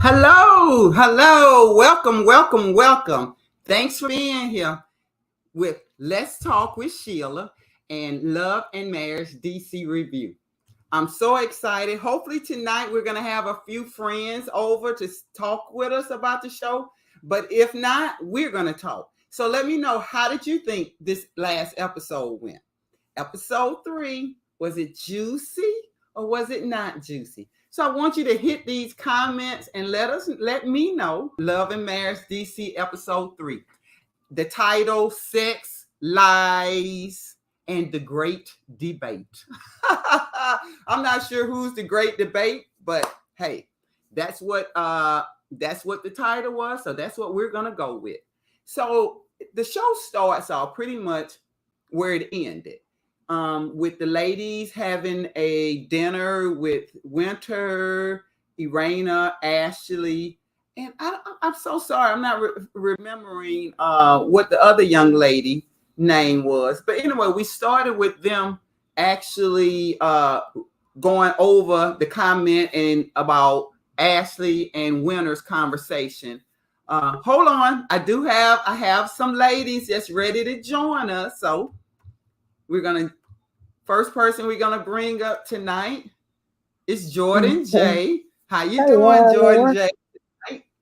Hello, welcome. Thanks for being here with Let's Talk with Sheila and Love and Marriage DC Review. I'm so excited. Hopefully tonight we're going to have a few friends over to talk with us about the show. But if not, we're going to talk. So let me know, how did you think this last episode went? Episode 3, was it juicy or was it not juicy? So I want you to hit these comments and let me know. Love and Marriage DC episode 3. The title, Sex, Lies, and the Great Debate. I'm not sure who's the great debate, but hey, that's what the title was. So that's what we're gonna go with. So the show starts off pretty much where it ended. With the ladies having a dinner with Winter, Erana, Ashley, and I'm so sorry, I'm not remembering what the other young lady name was. But anyway, we started with them actually going over the comment and about Ashley and Winter's conversation. Hold on, I have some ladies that's ready to join us, so. First person we're gonna bring up tonight is Jordan J. How you doing, Jordan J?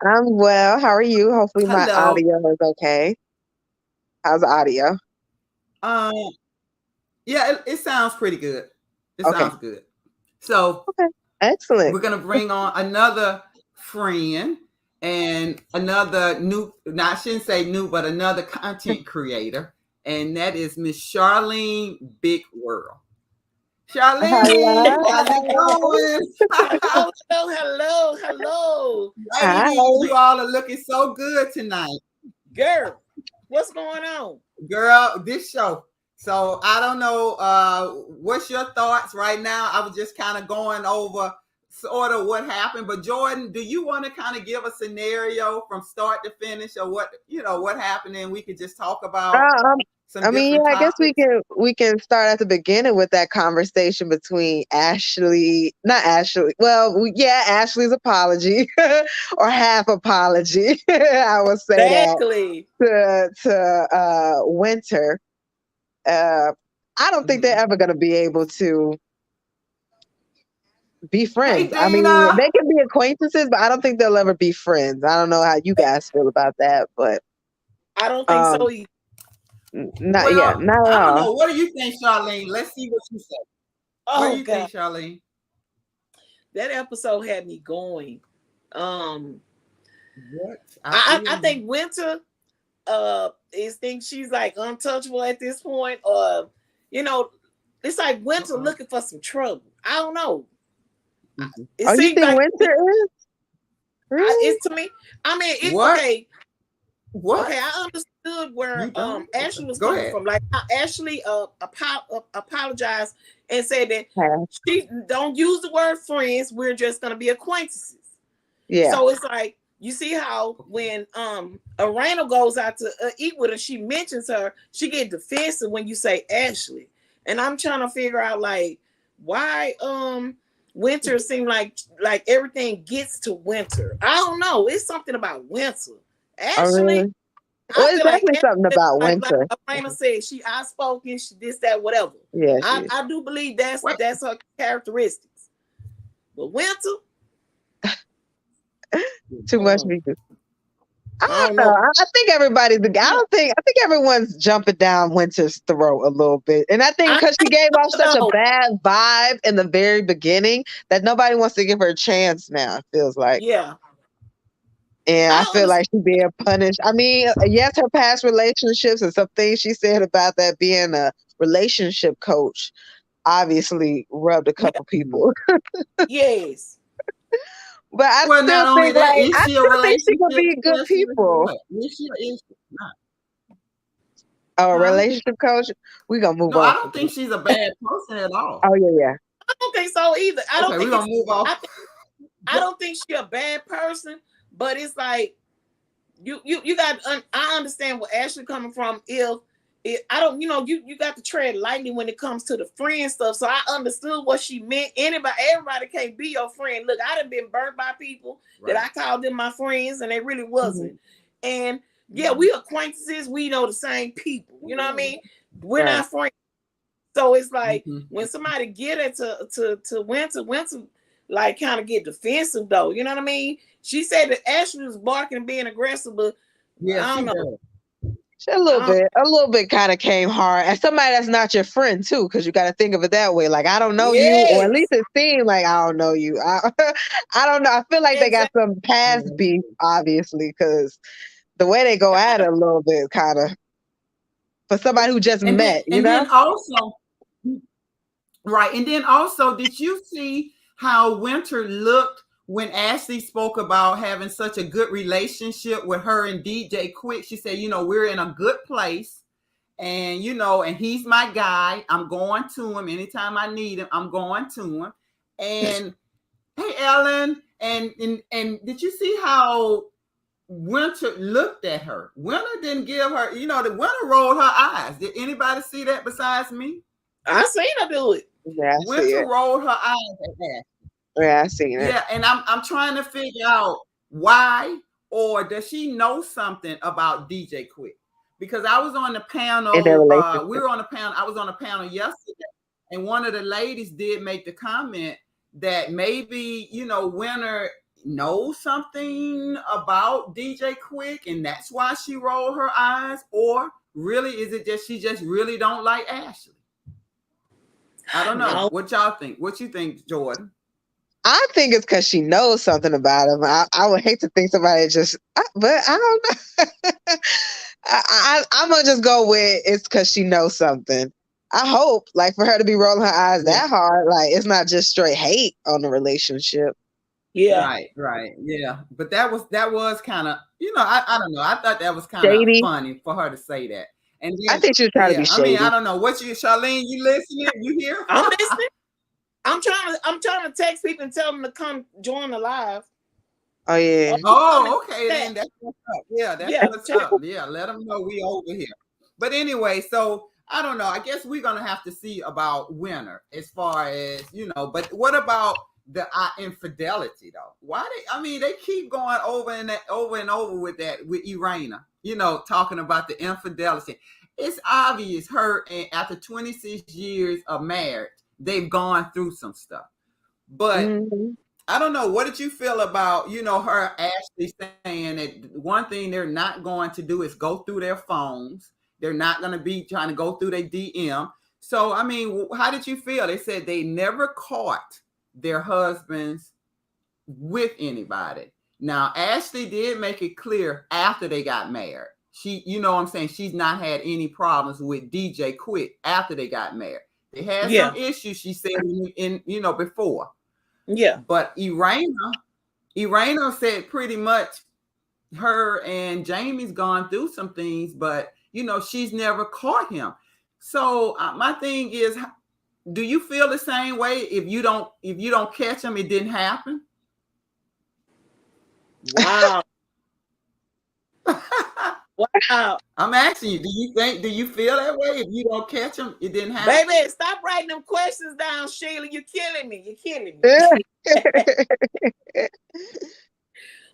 I'm well. How are you? Hopefully my audio is okay. How's the audio? Yeah, it sounds pretty good. Sounds good. So excellent. We're gonna bring on another friend and another new, I shouldn't say new, but another content creator. And that is Miss Charlene Big World. Charlene, how's it going? Hello. Ladies, you all are looking so good tonight. Girl, what's going on? Girl, this show. So I don't know, what's your thoughts right now? I was just kind of going over sort of what happened, but Jordan, do you want to kind of give a scenario from start to finish, or what happened, and we could just talk about I guess we can start at the beginning with that conversation between Ashley's apology or half apology. I would say exactly. that to Winter. I don't think they're ever going to be able to be friends. I mean, they can be acquaintances, but I don't think they'll ever be friends. I don't know how you guys feel about that, but I don't think so either. Not at all. I don't know. What do you think, Charlene? Let's see what you say. What do you think, Charlene? That episode had me going. What? I think Winter thinks she's like untouchable at this point, or it's like Winter looking for some trouble. I don't know. You think like Winter is? Really? It's to me. I mean, it's what? Okay. What? Okay, I understood where Ashley was coming from. Like how Ashley apologized and said that she don't use the word friends. We're just gonna be acquaintances. Yeah. So it's like, you see how when Erana goes out to eat with her, she mentions her, she get defensive when you say Ashley. And I'm trying to figure out like why Winter seemed like everything gets to Winter. I don't know. It's something about Winter. Ashley, well, it's definitely something about Winter. Like Erana said, she outspoken, she this, that, whatever. Yeah, I do believe that's her characteristics. But Winter, too much music. I don't know. I think I think everyone's jumping down Winter's throat a little bit. And I think because she gave off such a bad vibe in the very beginning that nobody wants to give her a chance now, it feels like. Yeah. And I feel like she's being punished. I mean, yes, her past relationships and some things she said about that being a relationship coach obviously rubbed a couple people. Yes. But I still think she could be good people. A relationship coach? We're going to move on. I don't think she's a bad person at all. Oh, yeah. I don't think so either. We're going to move on. I don't think she's a bad person, but it's like, you got, I understand where Ashley coming from. If I don't, you got to tread lightly when it comes to the friend stuff. So I understood what she meant. Everybody can't be your friend. Look, I done been burnt by people that I called them my friends and they really wasn't. And yeah, we acquaintances. We know the same people. You know what I mean? We're not friends. So it's like when somebody get it to Winter, like kind of get defensive though. You know what I mean? She said that Ashley was barking and being aggressive, but I don't know. A little bit kind of came hard. And somebody that's not your friend too, because you got to think of it that way. Like, I don't know you, or at least it seemed like I don't know you. I don't know. I feel like they got some past beef, obviously, because the way they go at it a little bit kind of for somebody who just met, you know? Then also, and then also, did you see how Winter looked when Ashley spoke about having such a good relationship with her and DJ Quick? She said, we're in a good place, and and he's my guy. I'm going to him anytime I need him. I'm going to him. And hey, Ellen, and did you see how Winter looked at her? Winter didn't give her, the Winter rolled her eyes. Did anybody see that besides me? I seen her do it. Yeah, Winter rolled her eyes at that. Yeah, I seen it. Yeah, and I'm trying to figure out why, or does she know something about DJ Quick? Because I was on the panel. We were on the panel. I was on the panel yesterday, and one of the ladies did make the comment that maybe Winter knows something about DJ Quick, and that's why she rolled her eyes. Or really, is it just she just really don't like Ashley? I don't know. What y'all think? What you think, Jordan? I think it's because she knows something about him. I would hate to think somebody but I don't know. I'm gonna just go with it's because she knows something. I hope, like, for her to be rolling her eyes that hard, like, it's not just straight hate on the relationship. Yeah, right, yeah. But that was kind of, I don't know. I thought that was kind of funny for her to say that. And then, I think she was trying to be shady. I don't know. Charlene, you listening? You hear? I'm listening. I'm trying to text people and tell them to come join the live. Oh yeah. Oh, okay. Then that's what's up. Yeah, that's what's up. Yeah, let them know we over here. But anyway, so I don't know. I guess we're gonna have to see about Winter as far as But what about the infidelity though? Why they keep going over and over with that with Erana. Talking about the infidelity. It's obvious her, and after 26 years of marriage, they've gone through some stuff. But I don't know. What did you feel about, her actually saying that one thing they're not going to do is go through their phones. They're not going to be trying to go through their DM. So, how did you feel? They said they never caught their husbands with anybody. Now, Ashley did make it clear after they got married. She, she's not had any problems with DJ Quick after they got married. They had some issues, she said, before. Yeah. But Erana said pretty much her and Jamie's gone through some things, but, she's never caught him. So my thing is, do you feel the same way? If you don't catch him, it didn't happen? Wow. Wow. I'm asking you, do you feel that way? If you don't catch them, it didn't happen? Baby, stop writing them questions down, Sheila. You're killing me.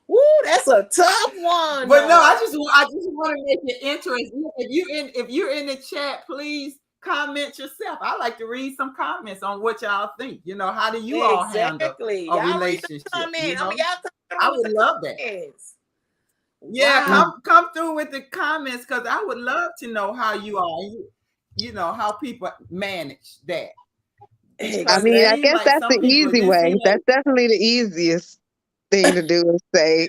Woo, that's a tough one. But no, I just want to make it interesting. If you're in the chat, please comment yourself. I like to read some comments on what y'all think. How do you all handle a relationship? I would love that. Yeah, come through with the comments, because I would love to know how you all, how people manage that. I guess that's the easy way. That's definitely the easiest thing to do is say,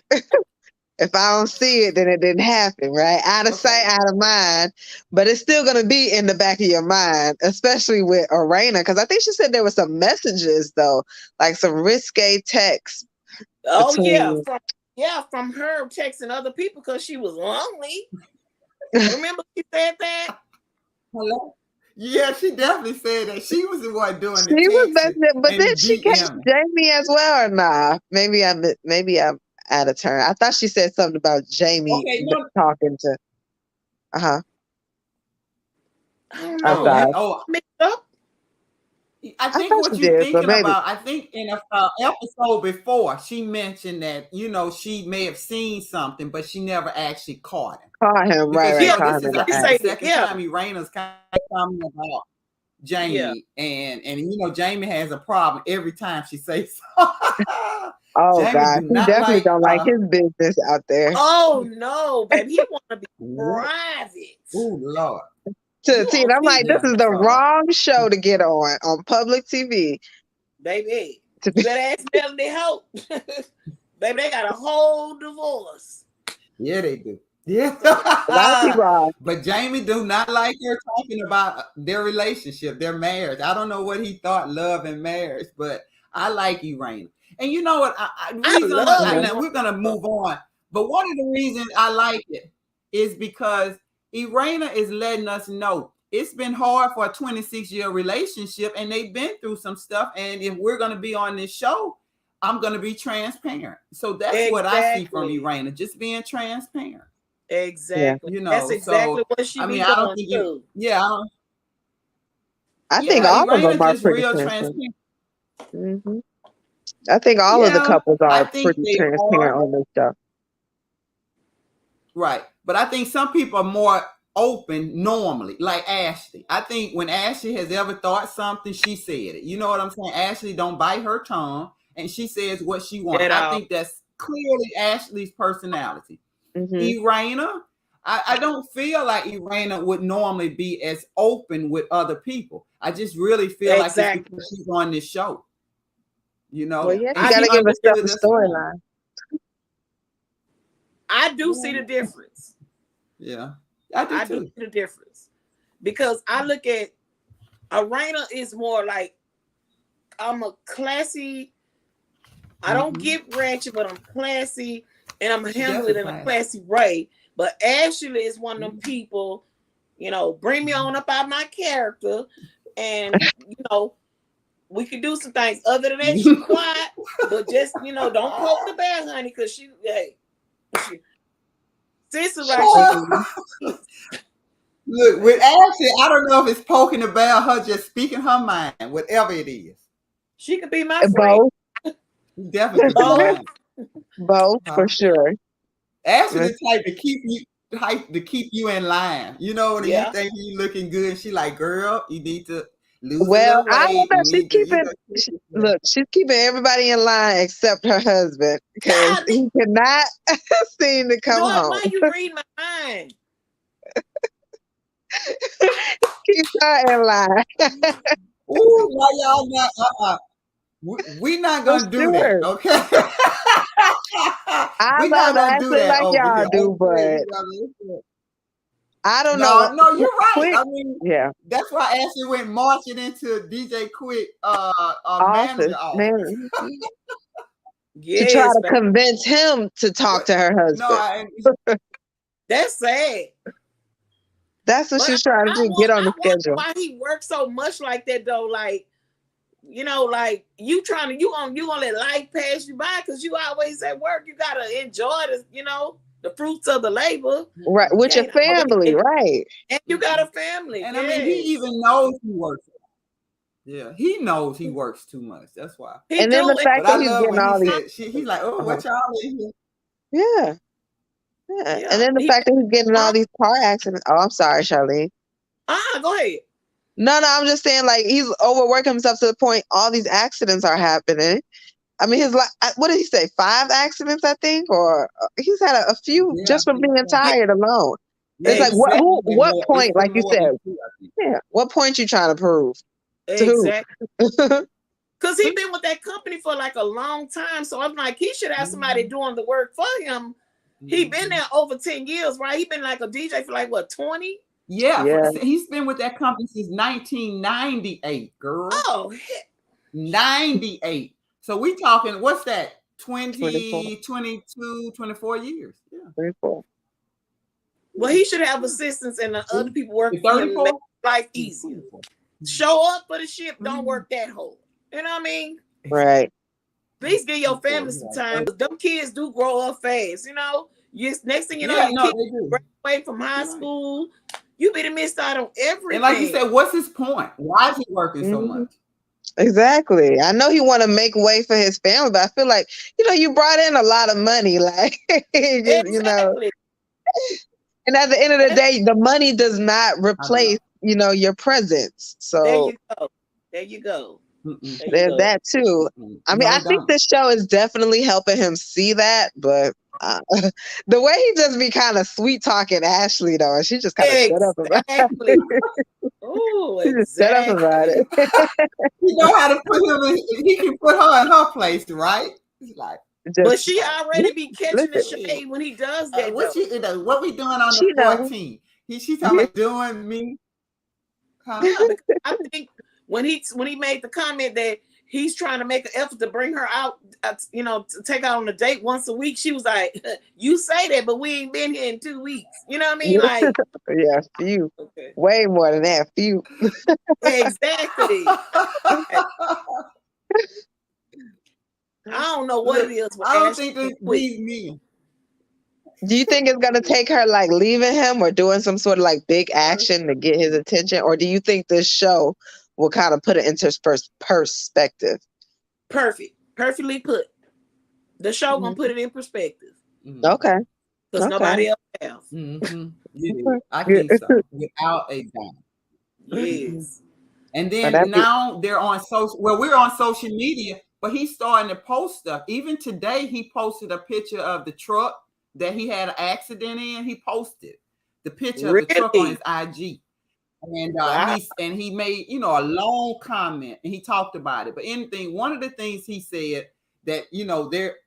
if I don't see it, then it didn't happen, right? Out of sight, out of mind. But it's still going to be in the back of your mind, especially with Erana, because I think she said there were some messages, though, like some risque texts. Oh, from her texting other people because she was lonely. Remember she said that? Hello? Yeah, she definitely said that. She was the one doing it. She was messing, but then she catch Jamie as well, or nah? Maybe I'm out of turn. I thought she said something about Jamie talking to. I don't I know. thought. Oh, Mixed up. I think thought what she you're did, but thinking maybe. about, I think in a episode before, she mentioned that, she may have seen something, but she never actually caught him. Caught him, Because, right, this caught him is, in I the think, act. the second time Erana's kind of talking about Jamie. And Jamie has a problem every time she says Oh, Jamie God. do He not definitely like don't like his business out there. Oh, no, baby. He want to be private. Oh, Lord. To the teen, I'm like, this is the wrong show to get on public TV. Baby, you better ask Melanie Hope. Baby, they got a whole divorce. Yeah, they do. Yeah. But Jamie do not like her talking about their relationship, their marriage. I don't know what he thought, love and marriage, but I like Erana. And you know what? We're going to move on. But one of the reasons I like it is because Erana is letting us know it's been hard for a 26-year relationship, and they've been through some stuff. And if we're going to be on this show, I'm going to be transparent. So that's what I see from Erana, just being transparent. Exactly. That's exactly what she be I don't doing think too. I think all of them are just pretty real transparent. Mm-hmm. I think all of the couples are pretty transparent on this stuff. Right. But I think some people are more open normally, like Ashley. I think when Ashley has ever thought something, she said it. You know what I'm saying? Ashley don't bite her tongue, and she says what she wants. I think that's clearly Ashley's personality. Erana, I don't feel like Erana would normally be as open with other people. I just really feel like it's because she's on this show. Well, yeah, you gotta give herself a storyline. I do see the difference. Yeah, I do see the difference, because I look at Erana is more like, I'm a classy. I don't get ratchet, but I'm classy, and I'm handling it in a classy way. But Ashley is one of them people, bring me on up out my character, and we could do some things. Other than that, she's quiet, but just don't poke the bear, honey, because sister right. Look, with Ashley, I don't know if it's poking the bear, her just speaking her mind, whatever it is. She could be my friend. Definitely both for sure. Ashley the type to keep you in line. You know, when you think you looking good, she like, girl, you need to lose a little weight. I don't know. She's keeping everybody in line except her husband, because he cannot seem to come home. Why you read my mind? Keep her in line. Ooh, why y'all not? We're not gonna do that, okay? I love Ashley like y'all do, but I don't know. No, you're right. Quick, I mean, that's why Ashley went marching into DJ Quick manager office. To try to convince him to talk to her husband. No, that's sad. That's what she's trying to do. Get on the schedule. Why he works so much like that though? Like, like you gonna let life pass you by because you always at work. You gotta enjoy the fruits of the labor. Right, with your family, right. And you got a family. And I mean, he even knows he works. Yeah, he knows he works too much. That's why. And then the fact that he's getting all these, he's like, oh, what y'all in here? Yeah. And then the fact that he's getting all these car accidents. Oh, I'm sorry, Charlene. Go ahead. No, I'm just saying, like, he's overworking himself to the point all these accidents are happening. I mean, his what did he say? 5 accidents, I think, or he's had a few just from being tired alone. It's like what point, like you said, what point you trying to prove? Exactly. Because he's been with that company for like a long time, so I'm like, he should have somebody doing the work for him. He been there over 10 years, right? He been like a DJ for like what, 20? Yeah. He's been with that company since 1998, girl. Oh, 98. So we talking, what's that? 22, 24 years. Yeah. 24. Well, he should have assistants and the other people working for him to make life easier. Show up for the ship, don't work that hard. You know what I mean? Right. Please give your family some time. Them kids do grow up fast, Next thing you know, your kids graduate from high school. You better missed out on everything. And like you said, what's his point? Why is he working so much? Exactly. I know he want to make way for his family, but I feel like, you brought in a lot of money, like, Exactly. And at the end of the day, the money does not replace, your presence. So there you go. There's that too. I mean, I think this show is definitely helping him see that, but the way he just be kind of sweet talking Ashley though, and she just kind of shut up about it. Oh, she just shut up about it. You know how to put him in, he can put her in her place, right? He's like, but she already be catching the shade when he does that. What we doing on the 14th? She talking about doing me. Yeah, I think when he made the comment that he's trying to make an effort to bring her out, to take out on a date once a week, she was like, "You say that, but we ain't been here in 2 weeks." You know what I mean? Like, yeah, few, way more than that, few. Exactly. I don't know what it is. I don't think this leaves me. Do you think it's gonna take her like leaving him or doing some sort of like big action to get his attention, or do you think this show will kind of put it into perspective? Perfectly put. The show gonna put it in perspective. Okay. Because nobody else has. I think so, without a doubt. Yes. And then now they're on social. Well, we're on social media, but he's starting to post stuff. Even today, he posted a picture of the truck that he had an accident in. He posted the picture of the truck on his IG, and he made a long comment, and he talked about it. But one of the things he said that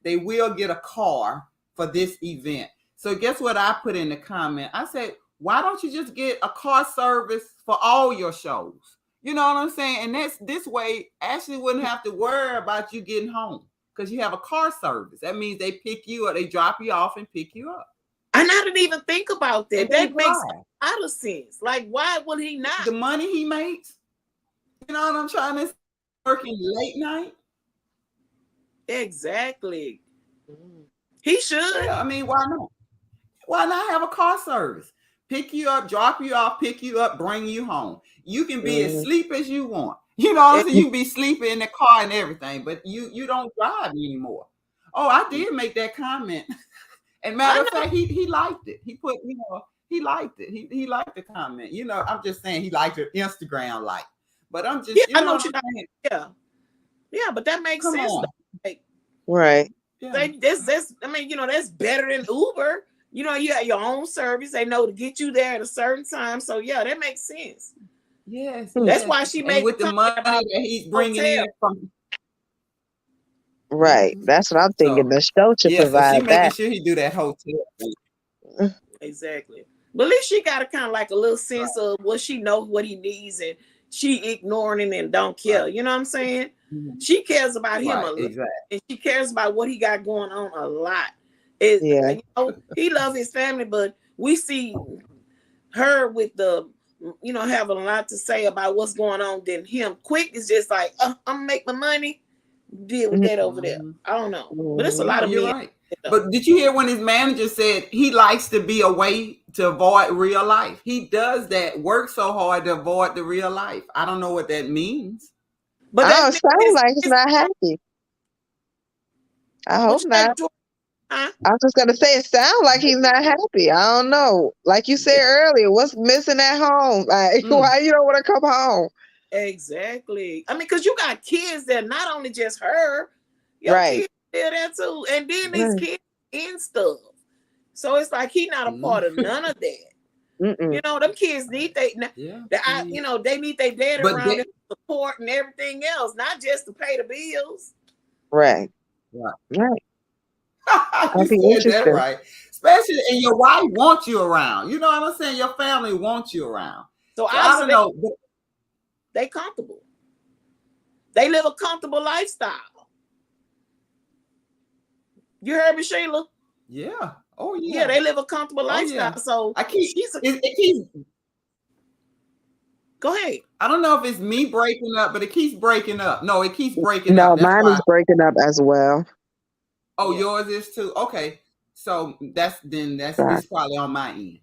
they will get a car for this event. So guess what I put in the comment? I said, why don't you just get a car service for all your shows? You know what I'm saying? And that's this way, Ashley wouldn't have to worry about you getting home because you have a car service. That means they pick you up, they drop you off and pick you up. And I didn't even think about that. That makes a lot of sense. Like, why would he not? The money he makes, you know what I'm trying to say? Working late night. Exactly. He should. Yeah, I mean, why not? Why not have a car service? Pick you up, drop you off, pick you up, bring you home. You can be as sleep as you want. You know what I'm saying? You can be sleeping in the car and everything, but you don't drive anymore. Oh, I did make that comment. And matter of fact, he liked it. He put, he liked it. He liked the comment. I'm just saying he liked it Instagram like. But I'm just, I know what you're saying. Yeah. Yeah, but that makes sense. Like, right. Yeah. That's better than Uber. You have your own service. They know to get you there at a certain time. So yeah, that makes sense. Yes. That's why she made with the money that he's bringing in from. Right. That's what I'm thinking. The show should provide so she making sure he do that hotel thing. Exactly. But at least she got a kind of like a little sense of what she knows what he needs, and she ignoring him and don't care. You know what I'm saying? She cares about him a lot. Exactly. And she cares about what he got going on a lot. He loves his family, but we see her with the having a lot to say about what's going on than him. Quick is just like, I'm gonna make my money, deal with that over there. I don't know. But it's a lot of men. Right. But did you hear when his manager said he likes to be away to avoid real life? He does that, work so hard to avoid the real life. I don't know what that means. But it sounds like he's not happy. I hope not. I was just gonna say it sounds like he's not happy. I don't know. Like you said earlier, what's missing at home? Like why you don't want to come home? Exactly. I mean, because you got kids that not only just her, right? Kids there too, and then these kids and stuff. So it's like he's not a part of none of that. Them kids need they need their dad around them to support and everything else, not just to pay the bills. Right. You said that right. Especially, and your wife wants you around. You know what I'm saying? Your family wants you around. So I don't know. They comfortable. They live a comfortable lifestyle. You heard me, Sheila? Yeah. Oh yeah. Yeah, they live a comfortable lifestyle. So it keeps. Go ahead. I don't know if it's me breaking up, but it keeps breaking up. No, it keeps breaking up. No, mine is breaking up as well. Oh, yours is too? Okay. So it's probably on my end.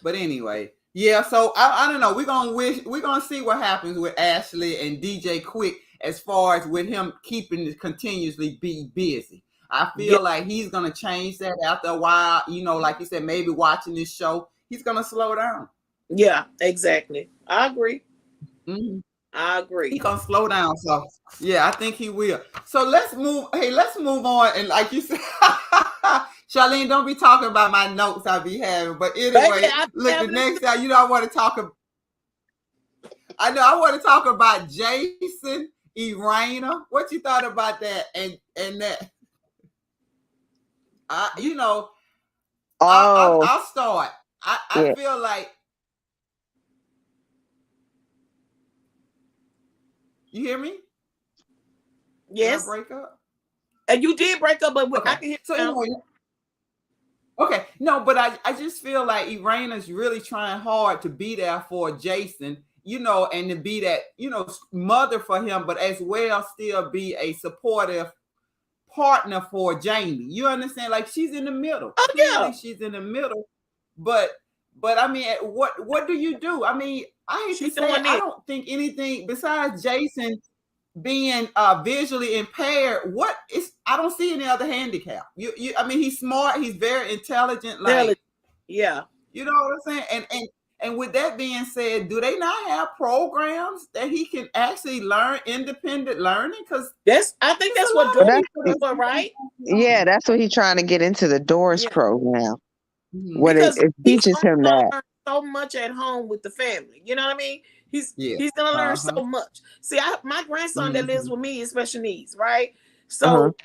But anyway, yeah. So I don't know. We're gonna see what happens with Ashley and DJ Quick as far as with him keeping continuously be busy. I feel like he's gonna change that after a while. You know, like you said, maybe watching this show, he's gonna slow down. Yeah, exactly. I agree. Mm-hmm. I agree. He's gonna slow down. So yeah, I think he will. So let's move. Hey, let's move on. And like you said, Charlene, don't be talking about my notes I be having. But anyway, Baby, look, the next time, you know, I want to talk about Jason, Erana. What you thought about that? And that, you know, I'll start. I feel like, you hear me? Yes. Did I break up? And you did break up, but okay. I can hear so you. Anyway, okay, no, but I just feel like Erana's really trying hard to be there for Jason, you know, and to be that, you know, mother for him, but as well still be a supportive partner for Jamie. You understand? Like she's in the middle. Oh, Clearly she's in the middle. But I mean, what do you do? I mean, I hate to say it, I don't think anything besides Jason being visually impaired, I don't see any other handicap. I mean, he's smart, he's very intelligent, like yeah. You know what I'm saying? And with that being said, do they not have programs that he can actually learn independent learning? Because I think that's what Doris for, right? Yeah, that's what he's trying to get into the Doris program. Mm-hmm. What it teaches him that. Learn so much at home with the family. You know what I mean? He's gonna learn so much. See, my grandson that lives with me is special needs, right? So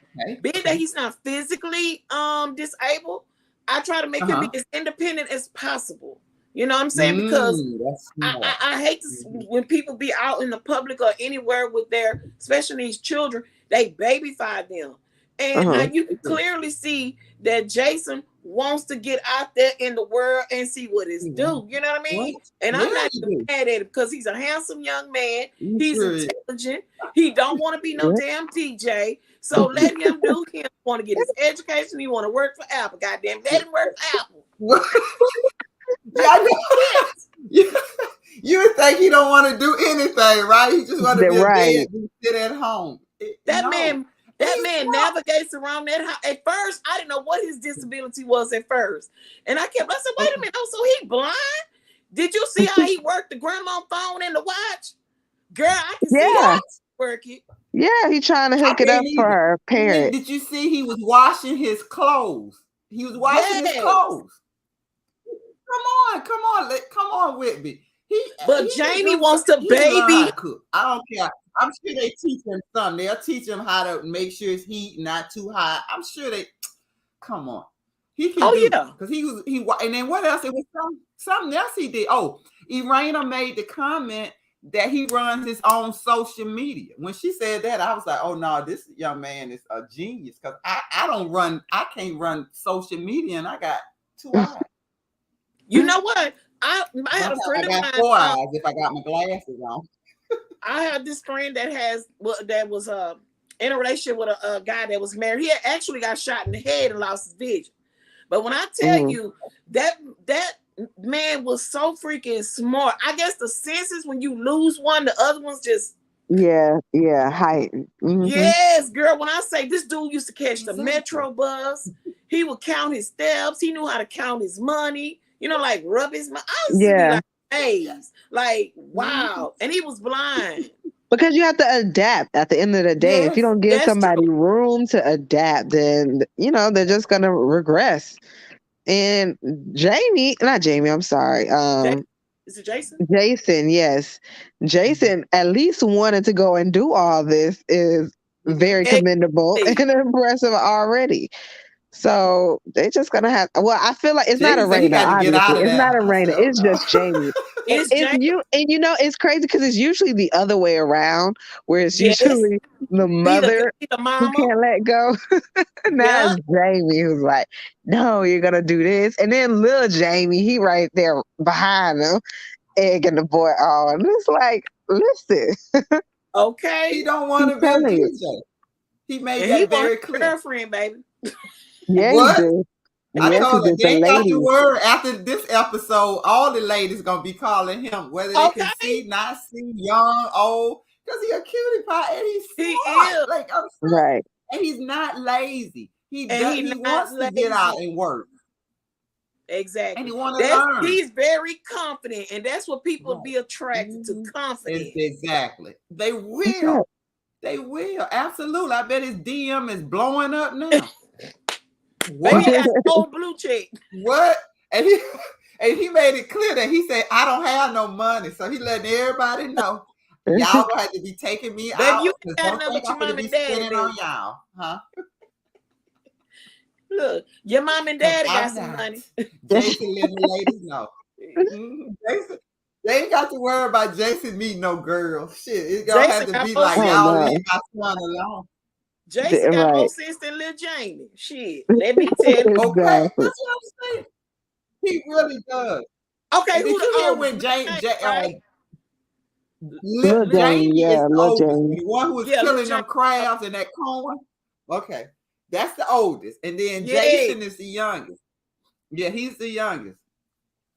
being that he's not physically disabled, I try to make him be as independent as possible. You know what I'm saying? Because I hate to when people be out in the public or anywhere with their special needs children, they babyfy them. And you can clearly see that Jason wants to get out there in the world and see what it's do. You know what I mean? And I'm not even mad at him because he's a handsome young man. He's intelligent. He don't want to be no damn DJ. So let him do him. Want to get his education. He want to work for Apple. Goddamn, let him work for Apple. You would think he don't want to do anything, right? He just want to be a bed and sit at home. That man navigates around that house. At first, I didn't know what his disability was at first. And I said, wait a minute, so he blind? Did you see how he worked the grandma phone and the watch? Girl, I can see how he work it. Yeah, he's trying to hook it up for her parents. Did you see he was washing his clothes? He was washing his clothes. Come on with me. Jamie wants to baby cook. I don't care. I'm sure they teach him something. They'll teach him how to make sure it's heat not too high. I'm sure they. Come on, he can. Because he. And then what else? It was something else he did. Oh, Erana made the comment that he runs his own social media. When she said that, I was like, oh no, this young man is a genius. Because I can't run social media, and I got 2 eyes. You know what? I had a friend of mine. 4 eyes if I got my glasses on. I had this friend that was in a relationship with a guy that was married. He had actually got shot in the head and lost his vision. But when I tell you that man was so freaking smart, I guess the senses when you lose one, the other ones just heightened. Yes, girl. When I say this dude used to catch the metro bus, he would count his steps. He knew how to count his money. You know, like rub his money. I was like, hey, like wow. And he was blind. Because you have to adapt at the end of the day. If you don't give somebody room to adapt, then they're just gonna regress. And I'm sorry. Is it Jason? Jason, yes. Jason at least wanted to go and do all this is very commendable and impressive already. So they're just gonna have. Well, I feel like it's not Erana. Obviously, it's not Erana. It's just Jamie. It's you, and it's crazy because it's usually the other way around, where it's usually the mother who can't let go. Now it's Jamie who's like, "No, you're gonna do this," and then little Jamie, he right there behind him, egging the boy on. And it's like, listen, okay, he don't want to be a DJ. He made that very clear. Girlfriend, baby. Yeah, he do. I Yes, told her, it's they the ain't got to ladies. worry. After this episode, all the ladies gonna be calling him, whether they can Okay. see, not see, young, old, because he a cutie pie and he's He smart. is. Like I'm saying, Right. and he's not lazy. He not wants to get out lazy. and work. Exactly. And he want to learn. He's very confident, and that's what people be attracted to. Confidence. Exactly. They That's will. it. They will. Absolutely. I bet his DM is blowing up now. Baby got old blue check. What? And he made it clear that he said, I don't have no money. So he letting everybody know. Y'all gonna have to be taking me out. Baby, you ain't got Don't nothing think but I'm your gonna mom be and daddy, spending baby. on y'all. Huh? Look, your mom and daddy got I'm some not. money. Jason letting the ladies know. Jason, they ain't got to worry about Jason meeting no girl. Shit, it's gonna have to be like, y'all leave my son alone. Jason got more Right. sense than Lil Jamie. Shit, let me tell you. Okay, Exactly. that's what I'm saying. He really does. Okay, And who did you hear the when right? Lil Jamie, Jamie yeah, is the Lil oldest, Jamie. the one who was Yeah, Lil killing them Jamie. crabs in that corn? Okay, that's the oldest. And then Yeah. Jason is the youngest. Yeah, he's the youngest.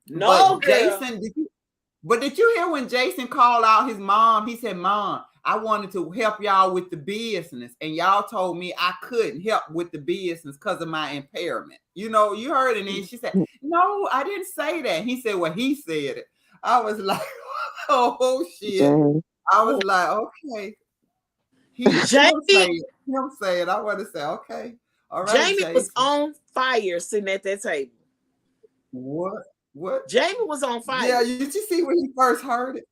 No, but Jason, did you hear when Jason called out his mom? He said, Mom, I wanted to help y'all with the business, and y'all told me I couldn't help with the business because of my impairment. You know, you heard it, and she said, No, I didn't say that. He said, Well, he said it. I was like, oh shit. Dang. I was like, okay. Him say it. I want to say, okay. All right. Jamie Jason. was on fire sitting at that table. What? What? Jamie was on fire. Yeah, did you see when he first heard it?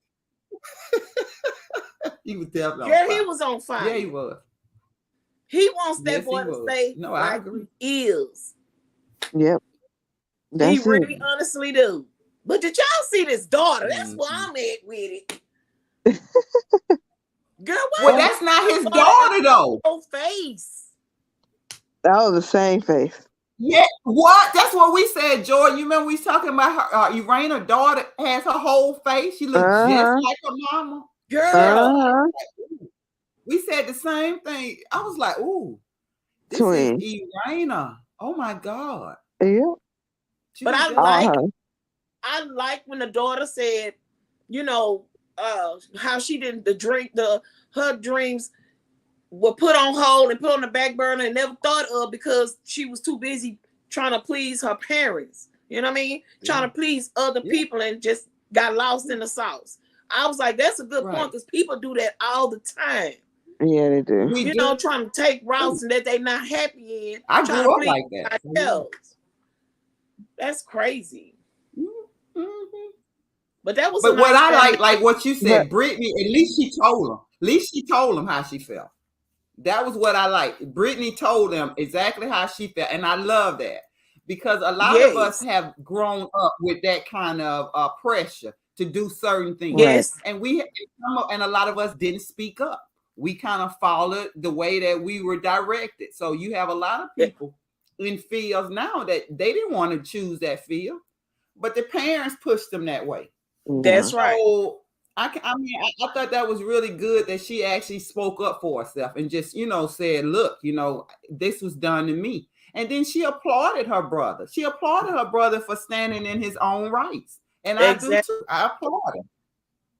He was definitely Girl, on fire. he was on fire. Yeah, he was. He wants that Yes, boy he to was. stay No, I like agree. he is. Yep. He That's really it. honestly do. But did y'all see this daughter? That's where I'm at with it. Girl, why? Well, that's not his daughter though. Whole face. That was the same face. Yeah, what? That's what we said, Joy. You remember we was talking about her Erana daughter has her whole face. She looks just like her mama. Girl. We said the same thing. I was like, ooh, this Twin. is Erana. Oh my God. Yeah. But I like when the daughter said, you know, how she didn't her dreams were put on hold and put on the back burner and never thought of because she was too busy trying to please her parents. You know what I mean? Yeah. Trying to please other people and just got lost in the sauce. I was like, that's a good point because people do that all the time. Yeah, they do. You know, trying to take routes and that they're not happy in. I grew up like that. That's crazy. Mm-hmm. But that was. But what I like what you said, Brittany. At least she told him. At least she told him how she felt. That was what I liked. Brittany told them exactly how she felt, and I love that because a lot of us have grown up with that kind of pressure to do certain things. Yes, and a lot of us didn't speak up. We kind of followed the way that we were directed. So you have a lot of people in fields now that they didn't want to choose that field, but the parents pushed them that way. That's right. So I thought that was really good that she actually spoke up for herself and just, said, look, this was done to me. And then she applauded her brother. She applauded her brother for standing in his own rights. And I do too. I applaud him.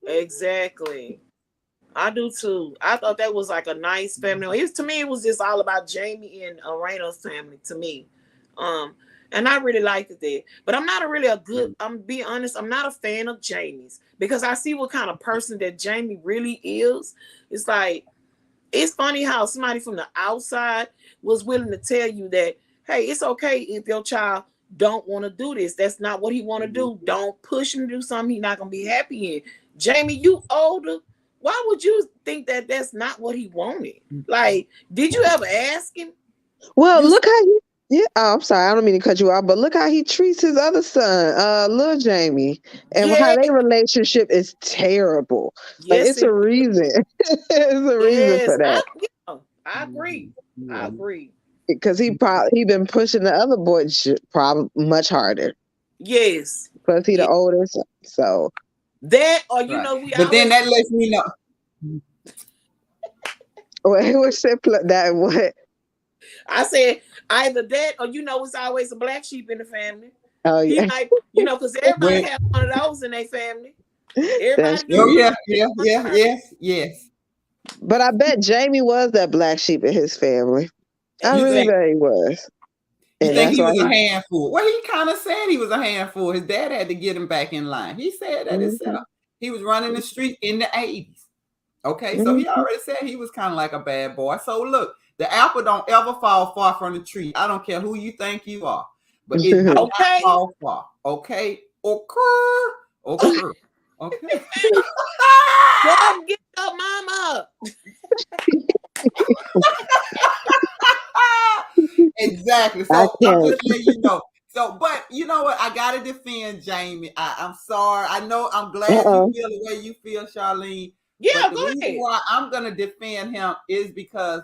Exactly. I do too. I thought that was like a nice family. To me, it was just all about Jamie and Erana's family to me. And I really liked it there. But I'm not I'm being honest, I'm not a fan of Jamie's because I see what kind of person that Jamie really is. It's like, it's funny how somebody from the outside was willing to tell you that, hey, it's okay if your child don't want to do this. That's not what he want to do. Don't push him to do something he's not going to be happy in. Jamie, you older. Why would you think that that's not what he wanted? Like, did you ever ask him? Well, look how I'm sorry, I don't mean to cut you off, but look how he treats his other son, Lil Jamie, and how their relationship is terrible. Like, it's a reason. It's a reason for that. I agree. I agree. Because he been pushing the other boy probably much harder. Yes. Because he the oldest, so. That or but then that lets me know. Wait, what's that? That what? I said either that or it's always a black sheep in the family. Oh yeah. He like, because everybody have one of those in their family. Everybody Yes. But I bet Jamie was that black sheep in his family. I really bet he was. You think he was a handful? Well, he kind of said he was a handful. His dad had to get him back in line. He said that himself. He was running the street in the 80s. Okay, so he already said he was kind of like a bad boy. So look, the apple don't ever fall far from the tree. I don't care who you think you are, but it does not fall far. Okay, okay. Go get your mama. Exactly. So I'm just letting you know. So, but you know what? I gotta defend Jamie. I'm sorry. I know. I'm glad you feel the way you feel, Charlene. Yeah, but the reason why I'm gonna defend him is because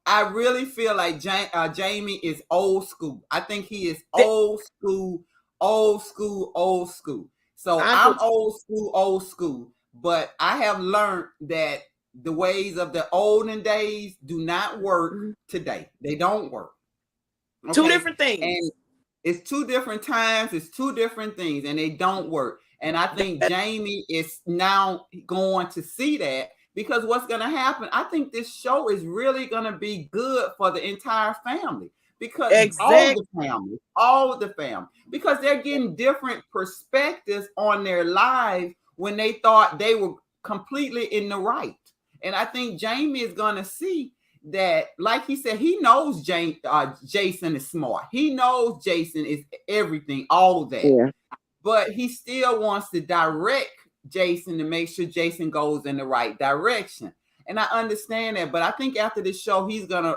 I really feel like Jamie is old school. I think he is old school. So I'm old school. But I have learned that the ways of the olden days do not work today. They don't work. Okay? Two different things. And it's two different times. It's two different things, and they don't work. And I think Jamie is now going to see that, because what's going to happen, I think this show is really going to be good for the entire family, because all the family, because they're getting different perspectives on their lives when they thought they were completely in the right. And I think Jamie is going to see that, like he said, he knows Jason is smart. He knows Jason is everything, all that. Yeah. But he still wants to direct Jason to make sure Jason goes in the right direction. And I understand that, but I think after this show, he's gonna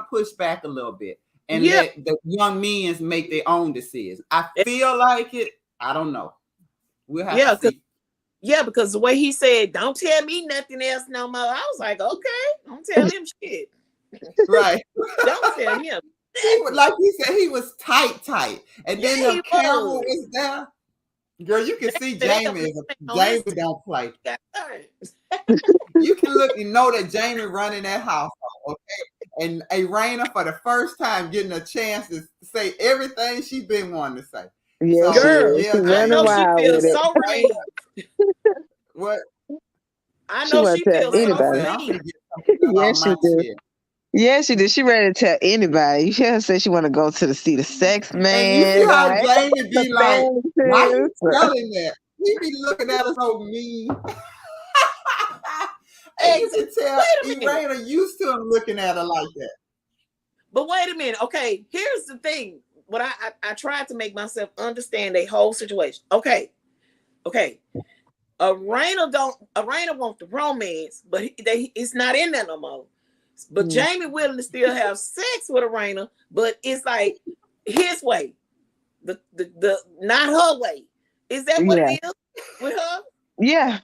push back a little bit and let the young men make their own decisions. I feel like it. I don't know. We'll have to see. Yeah, because the way he said, "Don't tell me nothing else no more," I was like, "Okay, don't tell him shit." Right. Don't tell him. Like he said, he was tight, and then the camera was there. Girl, you can see Jamie don't play. You can look and know that Jamie running that house, okay? And Erana, for the first time, getting a chance to say everything she's been wanting to say. Yeah, so, girl, I know she feels so relieved. What? I know she feels so relieved. Yes, she did. Yeah, she did. She ready to tell anybody. She said she want to go to see the sex man. And you see how Jamie be like, why you telling that? He be looking at us so mean. And you can tell Erana used to him looking at her like that. But wait a minute. Okay, here's the thing. What I tried to make myself understand the whole situation. Okay. Erana wants the romance, but it's not in there no more. But Jamie willing to still have sex with Erana, but it's like his way, the not her way. Is that what it is with her? Yeah,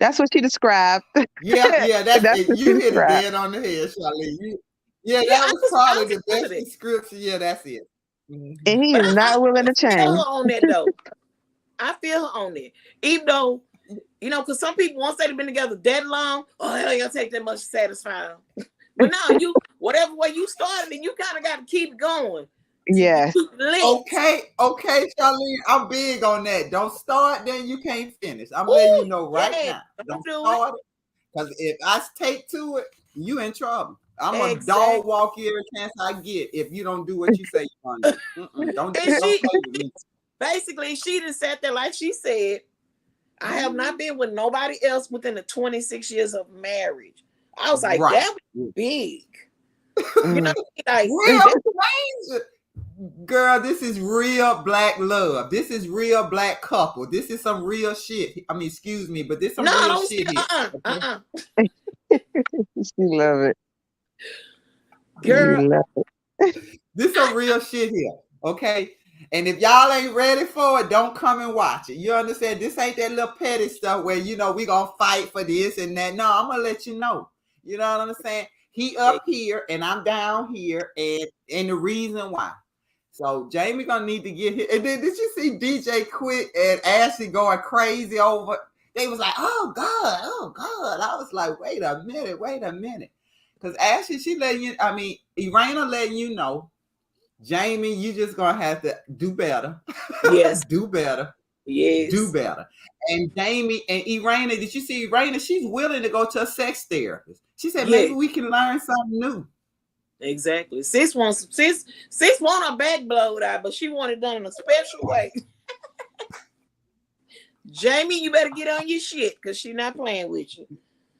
that's what she described. Yeah, that's it. You hit it dead on the head, Charlene. That was probably the best description. Yeah, that's it. And he is not willing to change. I feel her on that though. I feel her on that, even though. Because some people, once they've been together that long, it ain't gonna take that much to satisfy them. But now whatever way you started, and you kind of got to keep going. Yes. Okay, Charlene, I'm big on that. Don't start, then you can't finish. I'm letting you know right now. Don't start it, because if I take to it, you in trouble. I'm a dog walk every chance I get if you don't do what you say you're gonna do. Don't play with me. Basically, she just sat there like she said. I have not been with nobody else within the 26 years of marriage. I was like, that was big. Like, girl, this is real black love. This is real black couple. This is some real shit. I mean, excuse me, but this is some real shit here. She love it. Girl. This is some real shit here. Okay. And if y'all ain't ready for it, don't come and watch it. You understand? This ain't that little petty stuff where, we going to fight for this and that. No, I'm going to let you know. You know what I'm saying? He up here and I'm down here, and the reason why. So Jamie going to need to get here. And then did you see DJ quit and Ashley going crazy over? They was like, oh God. I was like, wait a minute. Because Ashley, she letting you, Erana letting you know, Jamie, you just gonna have to do better. Yes. Do better. Yes. Do better. And Jamie and Erana, did you see Erana? She's willing to go to a sex therapist. She said, maybe we can learn something new. Exactly. Sis want her back blowed out, but she want it done in a special way. Jamie, you better get on your shit because she not playing with you.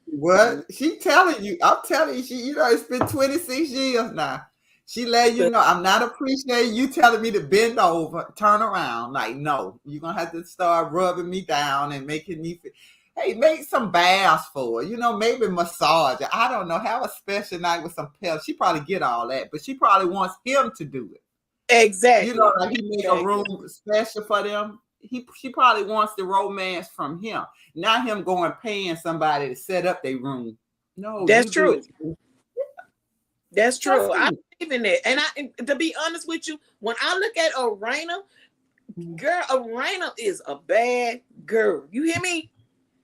What? She telling you, I'm telling you, it's been 26 years now. She let you know, I'm not appreciating you telling me to bend over, turn around. Like, no, you're going to have to start rubbing me down and making me feel. Hey, make some baths for her. Maybe massage her. I don't know. Have a special night with some pills. She probably get all that, but she probably wants him to do it. Exactly. Like he make a room special for them. She probably wants the romance from him, not him going paying somebody to set up their room. No, that's true. That's true. I believe in that. And to be honest with you, when I look at Erana, girl, Erana is a bad girl. You hear me?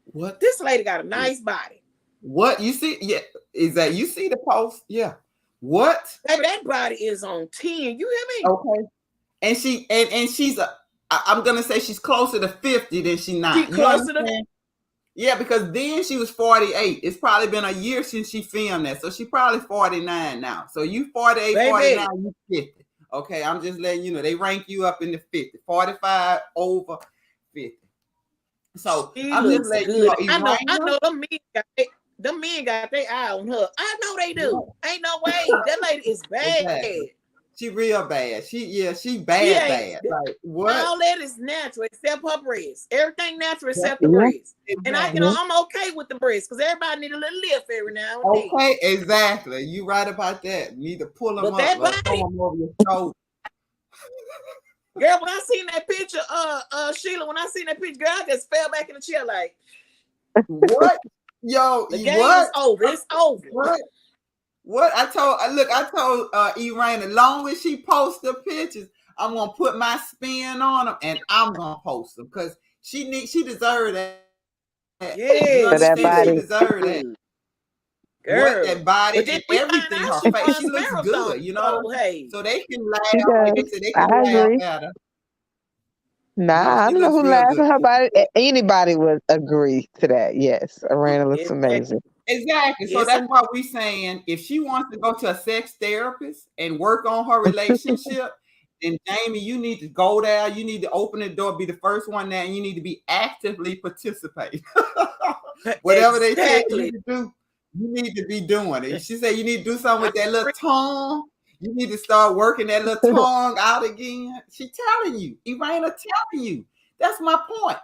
What? This lady got a nice body. What? You see? Yeah. Is that you see the post? Yeah. What? Baby, that body is on 10. You hear me? Okay. And she's I'm gonna say she's closer to 50 than she's not. She's closer to. Yeah, because then she was 48. It's probably been a year since she filmed that. So she's probably 49 now. So you 48, baby. 49, you 50. Okay, I'm just letting you know. They rank you up in the 50. 45 over 50. So I'm just letting you know. I know them men got their eye on her. I know they do. Ain't no way. That lady is bad. Exactly. She real bad. She bad. Like what? All that is natural except her breasts. Everything natural except the breasts. And I'm okay with the breasts because everybody need a little lift every now and then. Okay, exactly. You right about that. You need to pull them up. That body, throw them over your shoulder. Girl, when I seen that picture, Sheila, when I seen that picture, girl, I just fell back in the chair like, what? Yo, the game is over. It's over. What I told Erana, as long as she posts the pictures, I'm gonna put my spin on them and I'm gonna post them because she deserves that. Yeah, that body. She deserves that. Girl, what, that body and everything, her face, she looks good, so they can laugh. Like they said, they can laugh at her. Nah, I don't know who laughs at her body. Anybody would agree to that. Yes, Erana looks amazing. Exactly. So that's why we're saying if she wants to go to a sex therapist and work on her relationship, then Jamie, you need to go there. You need to open the door, be the first one there, and you need to be actively participating. Whatever they tell you to do, you need to be doing it. She said you need to do something with that little tongue. You need to start working that little tongue out again. She's telling you. Erana telling you. That's my point.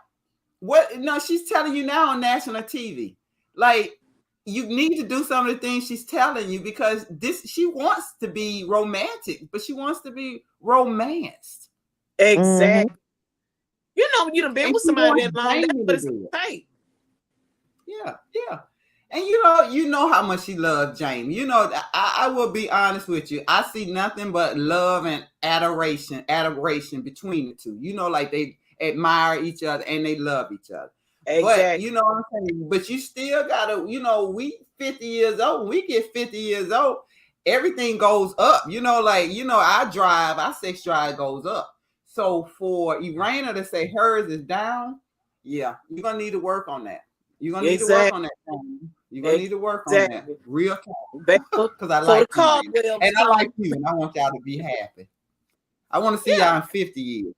What? No, she's telling you now on national TV. Like, you need to do some of the things she's telling you because she wants to be romantic, but she wants to be romanced. Exactly. Mm-hmm. You done been with somebody that long, that's tight. Yeah. And you know how much she loves Jamie. I will be honest with you. I see nothing but love and adoration between the two. Like they admire each other and they love each other. Exactly. But you know what I'm saying? But you still gotta, we 50 years old. When we get 50 years old, everything goes up. Our sex drive goes up. So for Erana to say hers is down, yeah, you're gonna need to work on that. You're gonna need to work on that thing. You're gonna need to work on that. Real talk. Because I like you. And I like you, and I want y'all to be happy. I want to see y'all in 50 years.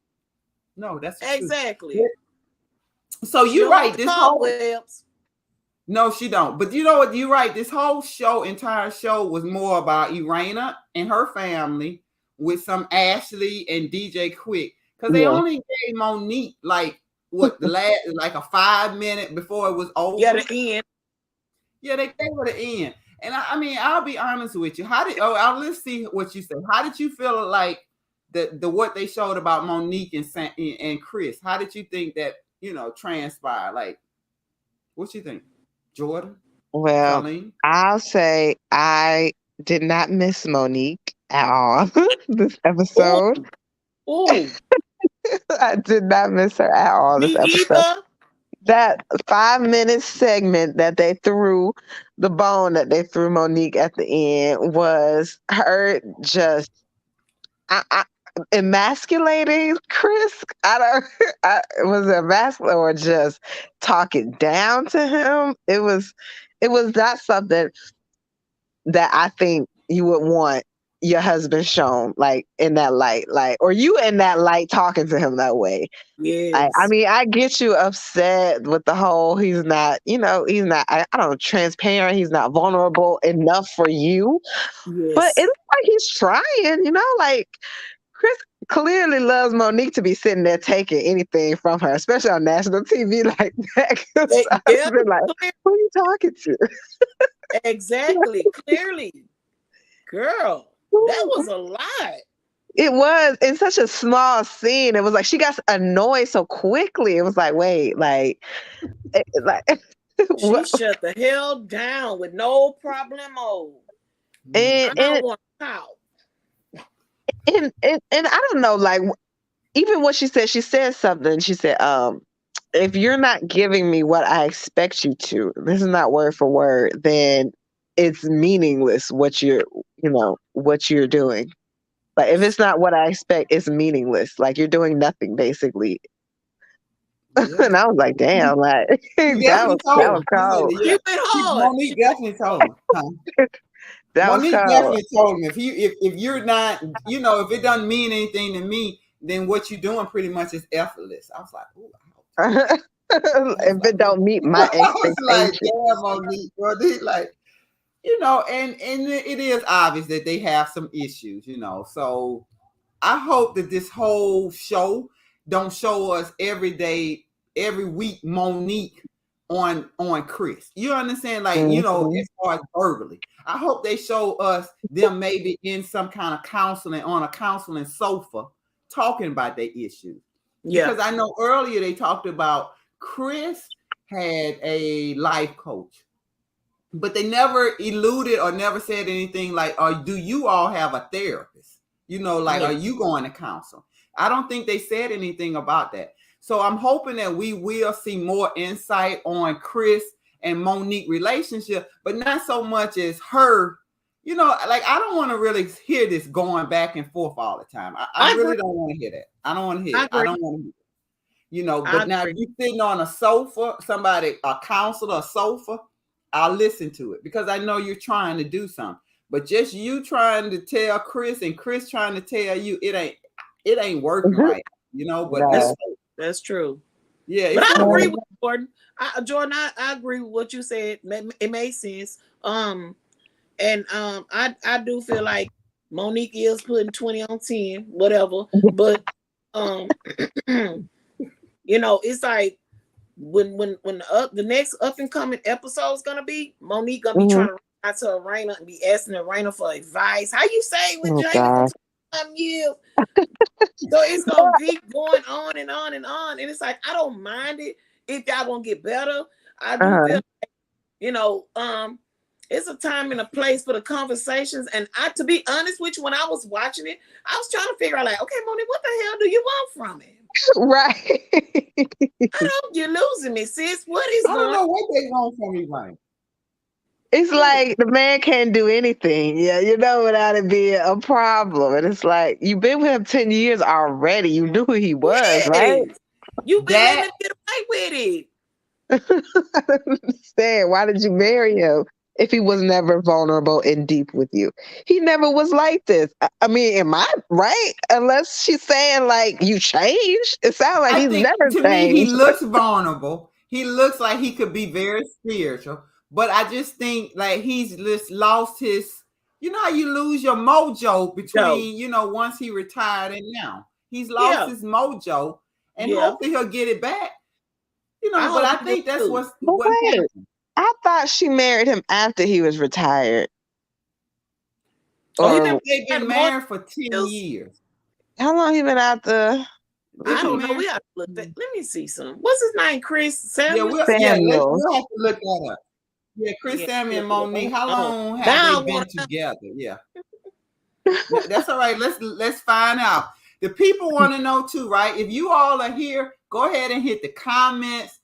No, that's exactly. True. So you're right. This whole no, she don't. But you know what? You're right. This whole entire show was more about Erana and her family with some Ashley and DJ Quick because they only gave Monique the last a 5-minute before it was over. Yeah, the end. Yeah, they gave her the end. And I'll be honest with you. Let's see what you say. How did you feel like the what they showed about Monique and Chris? How did you think that transpired? Like, what you think, Jordan? Well, Colleen? I'll say I did not miss Monique at all this episode. Ooh. I did not miss her at all this episode. that 5-minute segment that they threw, the bone that they threw Monique at the end was her just emasculating Chris. Was it emasculating or just talking down to him? It was not something that I think you would want your husband shown like in that light, like, or you in that light talking to him that way. Yes. I mean, I get you upset with the whole he's not, he's not, I don't know, transparent. He's not vulnerable enough for you. Yes. But it looks like he's trying, like Chris clearly loves Monique to be sitting there taking anything from her, especially on national TV like that. I've been like, who are you talking to? Exactly. Clearly. Girl, that was a lot. It was in such a small scene. It was like she got annoyed so quickly. It was like, wait, like she shut the hell down with no problemo. And I don't want to talk. And I don't know, like even what she said something. She said, if you're not giving me what I expect you to, this is not word for word, then it's meaningless what you're doing. Like if it's not what I expect, it's meaningless. Like you're doing nothing basically. Yeah. And I was like, damn, like that was cold. Yeah. Monique definitely told me. Monique definitely told me if you're not, if it doesn't mean anything to me, then what you're doing pretty much is effortless. I was like, ooh. If it don't meet my expectations. I was like, damn, Monique, brother. Like, and it is obvious that they have some issues, So I hope that this whole show don't show us every day, every week, Monique on Chris. You understand? Like, as far as verbally. I hope they show us them maybe in some kind of counseling, on a counseling sofa, talking about their issues. Yeah. Because I know earlier they talked about Chris had a life coach, but they never eluded or never said anything like, do you all have a therapist? Are you going to counsel? I don't think they said anything about that. So I'm hoping that we will see more insight on Chris and Monique relationship, but not so much as her, like I don't want to really hear this going back and forth all the time. I really don't want to hear that. I don't want to hear it. I don't want to hear it. But now if you're sitting on a sofa, a counselor, a sofa, I'll listen to it because I know you're trying to do something. But just you trying to tell Chris and Chris trying to tell you, it ain't working right. But that's true. Yeah, but I agree with Jordan. I agree with what you said. It made sense. I do feel like Monique is putting 20 on 10, whatever. But it's like when the next up and coming episode is gonna be, Monique gonna be trying to reach out to Erana and be asking Erana for advice. How you say with Jamie for years? So it's gonna keep going on and on and on. And it's like, I don't mind it if y'all gonna get better. I do feel like, it's a time and a place for the conversations. And to be honest with you, when I was watching it, I was trying to figure out, like, okay, Monique, what the hell do you want from him? Right. You're losing me, sis. What is I don't know what they want from me, right? It's like the man can't do anything, without it being a problem. And it's like, you've been with him 10 years already. You knew who he was, right? You've been able to get away with it. I don't understand. Why did you marry him if he was never vulnerable and deep with you? He never was like this. I mean, am I right? Unless she's saying, like, you changed. It sounds like he's never changed. To me, he looks vulnerable. He looks like he could be very spiritual. But I just think like he's just lost his, how you lose your mojo between, once he retired and now. He's lost his mojo and hopefully he'll get it back. But I think that's what happened. I thought she married him after he was retired. They've been married for 10 years. How long he been out there? I don't know. We have to look that. Let me see some. What's his name? Chris Samuel? We'll have to look that up. Yeah, Chris Samuel and Monique. How long have they been together? Yeah. That's all right. Let's find out. The people want to know too, right? If you all are here, go ahead and hit the comments.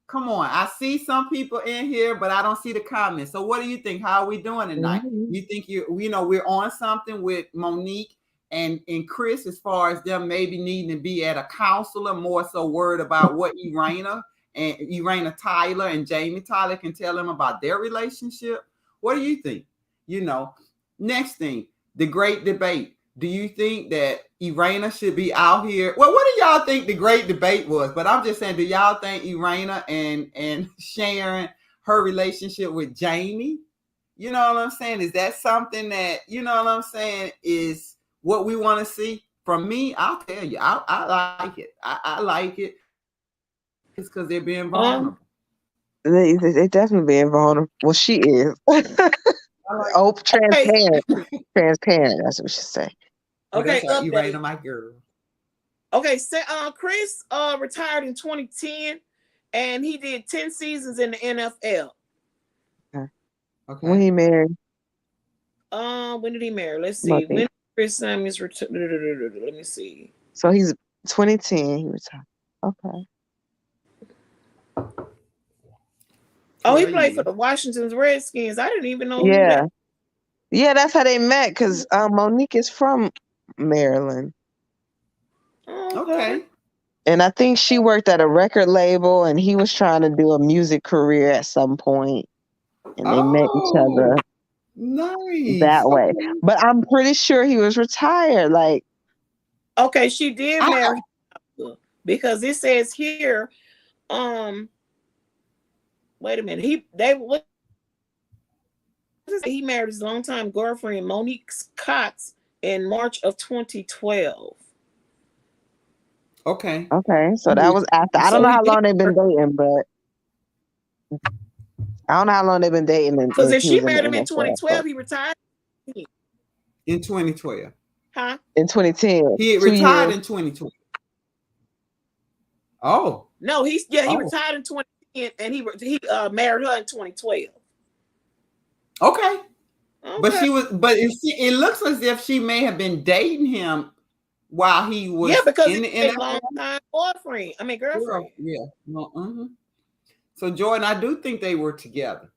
Come on. I see some people in here, but I don't see the comments. So what do you think? How are we doing tonight? You think we're on something with Monique and Chris as far as them maybe needing to be at a counselor, more so worried about what Erana Tyler and Jamie Tyler can tell them about their relationship? What do you think? Next thing, the great debate. Do you think that Erana should be out here? Well, what do y'all think the great debate was? But I'm just saying, do y'all think Erana and Sharon, her relationship with Jamie, you know what I'm saying? Is that something that, you know what I'm saying, is what we want to see? From me, I'll tell you, I like it. I like it. It's because they're being vulnerable. They definitely being vulnerable. Well, she is. Transparent. Transparent, that's what she say. Okay, Erana, my girl. Okay, so Chris retired in 2010, and he did 10 seasons in the NFL. Okay. When he married? When did he marry? Let's see. When Chris Samuel's retired? Let me see. So he's 2010. He retired. Okay. Oh, he played for the Washington Redskins. I didn't even know. Yeah. Yeah, that's how they met, because Monique is from Maryland. Okay. And I think she worked at a record label, and he was trying to do a music career at some point, and they met each other. Nice. That way. But I'm pretty sure he was retired. Like, okay, she did marry because it says here, wait a minute, he married his longtime girlfriend Monique Cox in March of 2012. Okay. So that was after. I don't know how long they've been dating, but I don't know how long they've been dating. Because if she married him in 2012, he retired in 2012. Huh? In 2010. He retired in 2012. Oh. No, he retired in 2010, and he married her in 2012. Okay. But it looks as if she may have been dating him while he was because in the long time girlfriend. Yeah. Well, So Jordan, I do think they were together.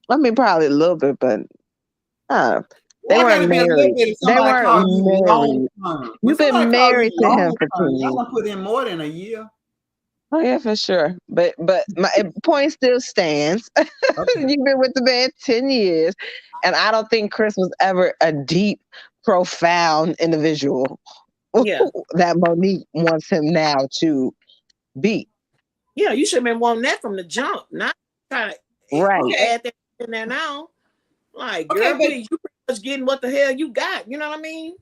I mean, probably a little bit, but they weren't married. They weren't married. You've been married to him for 10 years. Y'all gonna put in more than a year. Oh yeah, for sure. But my point still stands. Okay. You've been with the man 10 years, and I don't think Chris was ever a deep, profound individual. Yeah. That Monique wants him now to be. Yeah, you should have been wanting that from the jump, not trying to add that in there now. Like, girl, but you pretty much getting what the hell you got. You know what I mean?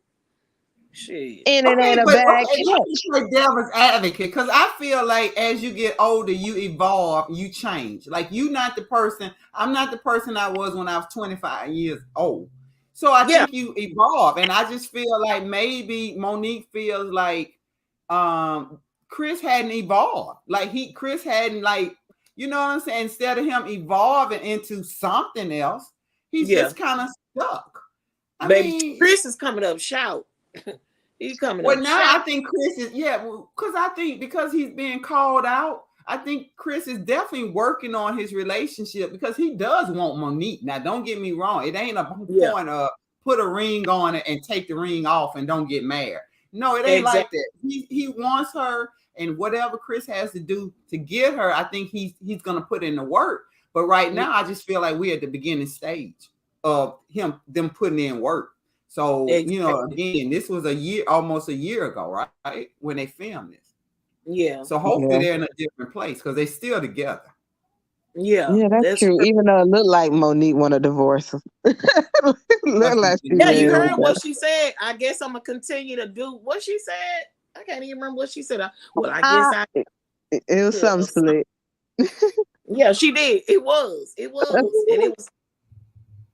Shit. And it ain't a bad let me play devil's advocate, because I feel like as you get older, you evolve, you change. Like, I'm not the person I was when I was 25 years old. So I think you evolve, and I just feel like maybe Monique feels like Chris hadn't evolved. Like Chris hadn't, like, you know what I'm saying? Instead of him evolving into something else, he's just kind of stuck. I mean, Chris is coming up shout. He's coming up. Well, now shout. I think Chris is because I think because he's being called out, I think Chris is definitely working on his relationship, because he does want Monique. Now, don't get me wrong. It ain't a point of put a ring on it and take the ring off and don't get married. No, it ain't like that. He wants her, and whatever Chris has to do to get her, I think he's going to put in the work. But right now, I just feel like we're at the beginning stage of them putting in work. So, again, this was almost a year ago, right? When they filmed this. Yeah. So hopefully they're in a different place, because they're still together. Yeah. Yeah, that's true. Even though it looked like Monique wanted a divorce. You heard what she said. I guess I'm going to continue to do what she said. I can't even remember what she said. It was something slick. Yeah, she did. It was.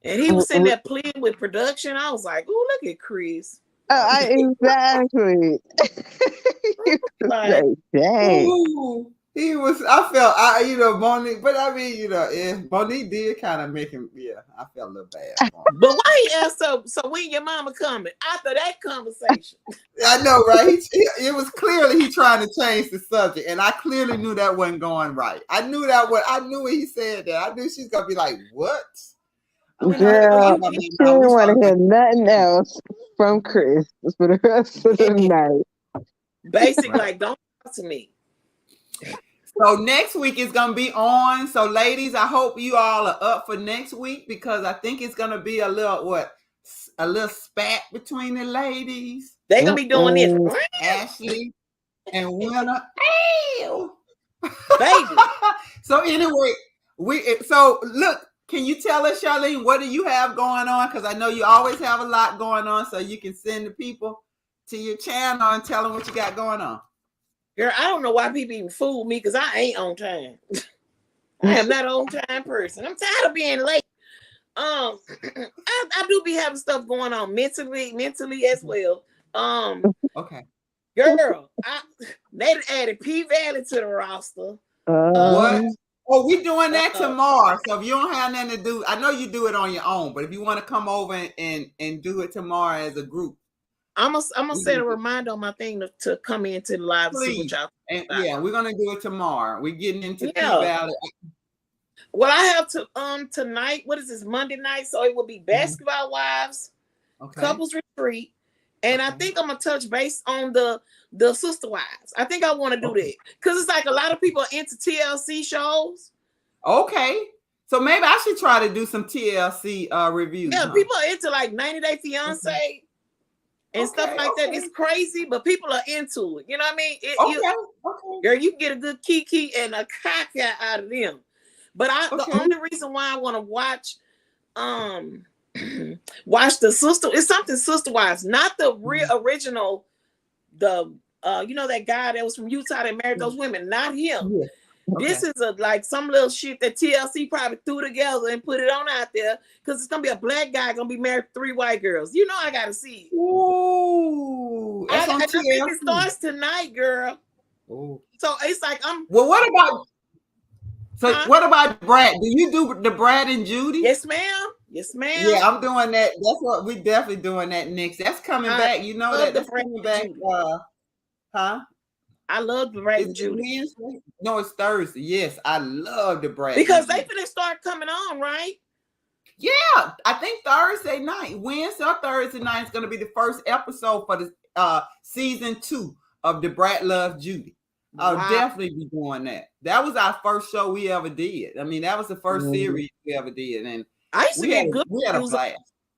And he was sitting there playing with production. I was like, oh, look at Chris. Exactly. Like, dang. He was. I felt. Monique. But I mean, Monique did kind of make him. Yeah, I felt a little bad. But why he asked so when your mama coming after that conversation? I know, right? It was clearly he trying to change the subject, and I clearly knew that wasn't going right. I knew when he said that. I knew she's gonna be like, "What?" Girl, she didn't want to hear nothing else from Chris for the rest of the night. Basically, like, don't talk to me. So next week is gonna be on. So ladies, I hope you all are up for next week because I think it's gonna be a little spat between the ladies. They gonna be doing this. Ashley and Winter. Baby. So anyway, look. Can you tell us, Charlene, what do you have going on? Because I know you always have a lot going on, so you can send the people to your channel and tell them what you got going on. Girl, I don't know why people even fool me because I ain't on time. I am not an on time person. I'm tired of being late. I do be having stuff going on mentally as well. Okay. Girl, they added P Valley to the roster. What? Oh, we doing that tomorrow. So if you don't have nothing to do, I know you do it on your own, but if you want to come over and do it tomorrow as a group, I'm gonna set a reminder on my thing to come into the live. Please. See what y'all. Yeah, we're gonna do it tomorrow. We're getting into P Valley. Well, I have to tonight. What is this, Monday night? So it will be Basketball Wives, Couples Retreat, and I think I'm gonna touch base on the Sister Wives. I think I want to do that because it's like a lot of people are into TLC shows. Okay, so maybe I should try to do some TLC reviews. Yeah, people are into like 90 Day Fiance and stuff like that. It's crazy, but people are into it. You know what I mean? Girl, you can get a good kiki and a caca out of them. But the only reason why I want to watch the sister, it's something Sister Wives, not the real original. That guy that was from Utah that married those women, not him. Yeah. This is like some little shit that TLC probably threw together and put it on out there because it's gonna be a black guy gonna be married to 3 white girls. You know I gotta see it. Ooh, I think it starts tonight, girl. Ooh. So it's like Well, what about Brad? Do you do the Brad and Judy? Yes, ma'am. Yes, ma'am. Yeah, I'm doing that. That's what we definitely doing that next. That's coming back. You know that's coming back. I love the Brad and Judy. Wednesday? No, it's Thursday. Yes, I love the Brad. Because they finna start coming on, right? Yeah, I think Thursday night, Wednesday or Thursday night is going to be the first episode for the season 2 of the Brad Love Judy. I'll definitely be doing that. That was our first show we ever did. I mean, that was the first series we ever did, and I used to get good news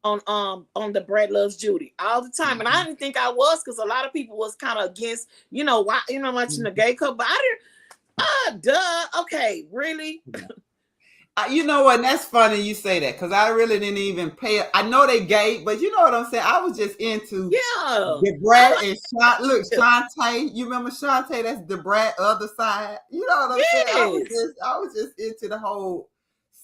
on the Brad Loves Judy all the time, and I didn't think I was because a lot of people was kind of against, watching the gay couple. But I didn't. Okay, really. You know what? And that's funny you say that because I really didn't even pay. I know they gay, but you know what I'm saying. I was just into the Brad and Shantae. You remember Shantae? That's the Brad other side. You know what I'm saying? I was just into the whole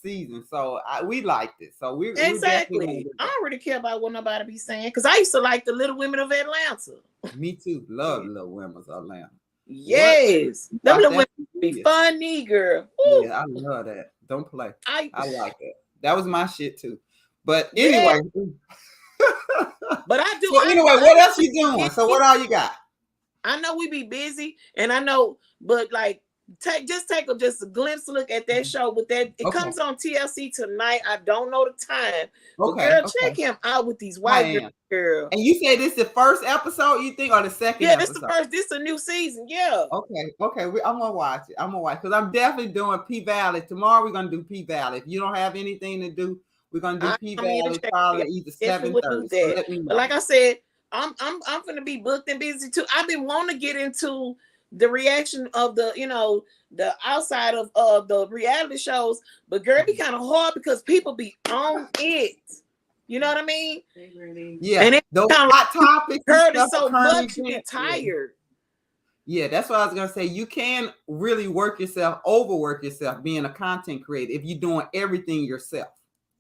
season, so we liked it. So we exactly. I don't really care about what nobody be saying because I used to like the Little Women of Atlanta. Me too. Love Little Women of Atlanta. Yes, them little women be funny, girl. Ooh. Yeah, I love that. Don't play. I like that. That was my shit too. But anyway. But I do. So anyway, what else you doing? So what all you got? I know we be busy, and I know, but like, take a glimpse look at that show with that. It comes on TLC tonight. I don't know the time. But girl, check him out with these white girls. And you say this is the first episode, you think, or the second? Yeah, this is the first. This is a new season. Yeah. Okay. I'm gonna watch it. because I'm definitely doing P Valley tomorrow. We're gonna do P Valley. If you don't have anything to do, we're gonna do P Valley probably either 7:30. But like I said, I'm gonna be booked and busy too. I've been wanting to get into the reaction of the outside of the reality shows, but girl, it be kind of hard because people be on it. You know what I mean? Yeah, and it's those hot topics. Heard it so much, you get tired. Yeah, that's what I was gonna say. You can really overwork yourself being a content creator if you're doing everything yourself.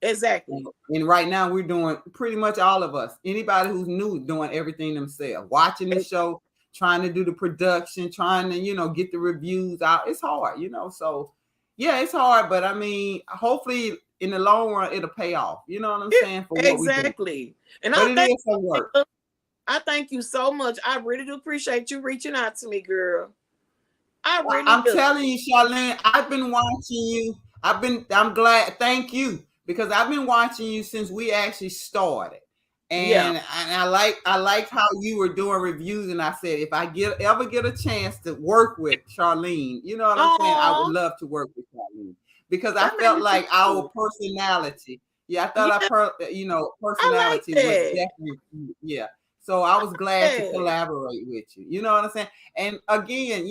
Exactly. And right now we're doing pretty much all of us. Anybody who's new doing everything themselves, watching the show, trying to do the production, trying to, get the reviews out. It's hard, so yeah, it's hard, but I mean, hopefully in the long run, it'll pay off. You know what I'm saying? For what exactly. And but it is some work. I thank you so much. I really do appreciate you reaching out to me, girl. I'm telling you, Charlene, I've been watching you. I'm glad. Thank you, because I've been watching you since we actually started. And I like how you were doing reviews, and I said if I ever get a chance to work with Charlene, you know what I'm saying, I would love to work with Charlene, because I felt like our personality. Yeah, I thought our personality was definitely So I was glad to collaborate with you. You know what I'm saying? And again,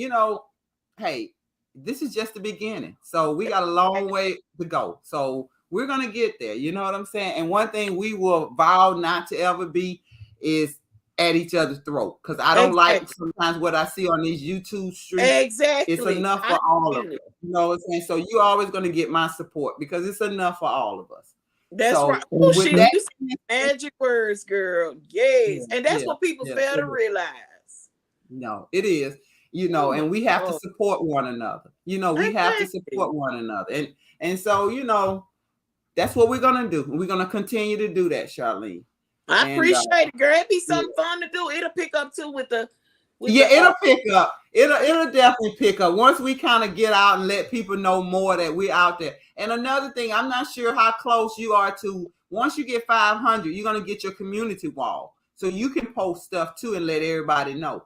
hey, this is just the beginning. So we got a long way to go. So we're going to get there. You know what I'm saying? And one thing we will vow not to ever be is at each other's throat. Because I don't like sometimes what I see on these YouTube streams. Exactly. It's enough for all of us. You know what I'm saying? So you're always going to get my support, because it's enough for all of us. That's right. Oh, Sheila, you said magic words, girl. Yes. And that's what people fail to realize. No, it is. And we have to support one another. We have to support one another. And so, that's what we're going to do. We're going to continue to do that, Charlene. I appreciate it, girl. It'd be something fun to do. It'll pick up too it'll pick up. It'll definitely pick up once we kind of get out and let people know more that we're out there. And another thing, I'm not sure how close you are to, once you get 500, you're going to get your community wall. So you can post stuff too and let everybody know.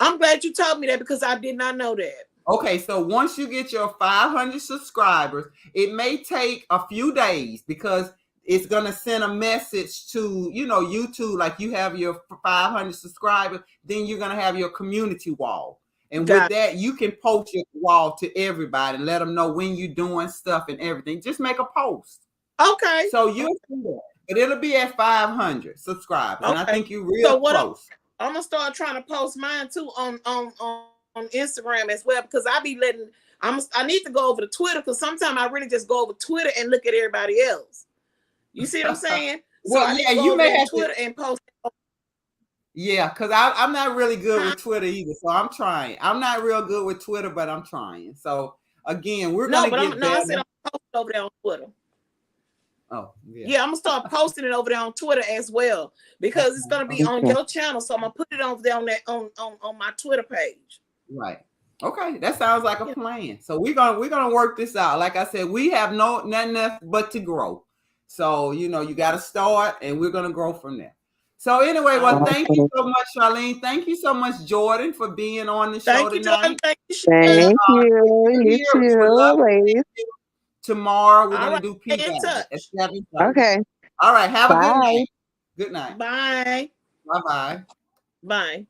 I'm glad you told me that, because I did not know that. Okay, so once you get your 500 subscribers, it may take a few days, because it's going to send a message to, YouTube, like you have your 500 subscribers, then you're going to have your community wall. And with that, you can post your wall to everybody and let them know when you're doing stuff and everything. Just make a post. Okay. So you'll do that. But it'll be at 500 subscribers. Okay. And I think you're real close. I'm going to start trying to post mine too on Instagram as well, because I need to go over to Twitter, because sometimes I really just go over Twitter and look at everybody else. You see what I'm saying? Well, you may have Twitter and post. Yeah, because I'm not really good with Twitter either, so I'm trying. I'm not real good with Twitter, but I'm trying. So again, we're gonna get there. I said I'm posting over there on Twitter. Oh, yeah. I'm gonna start posting it over there on Twitter as well, because it's gonna be on your channel. So I'm gonna put it over there on my Twitter page. Right. Okay, that sounds like a plan. So we're gonna work this out. Like I said, we have nothing else but to grow. So you got to start, and we're gonna grow from there. So anyway, well, thank you so much, Charlene. Thank you so much, Jordan, for being on the show tonight. Thank you. You too, ladies. Tomorrow we're gonna do P-Valley at 7:30. Okay. All right. Have a good night. Good night. Bye. Bye-bye. Bye.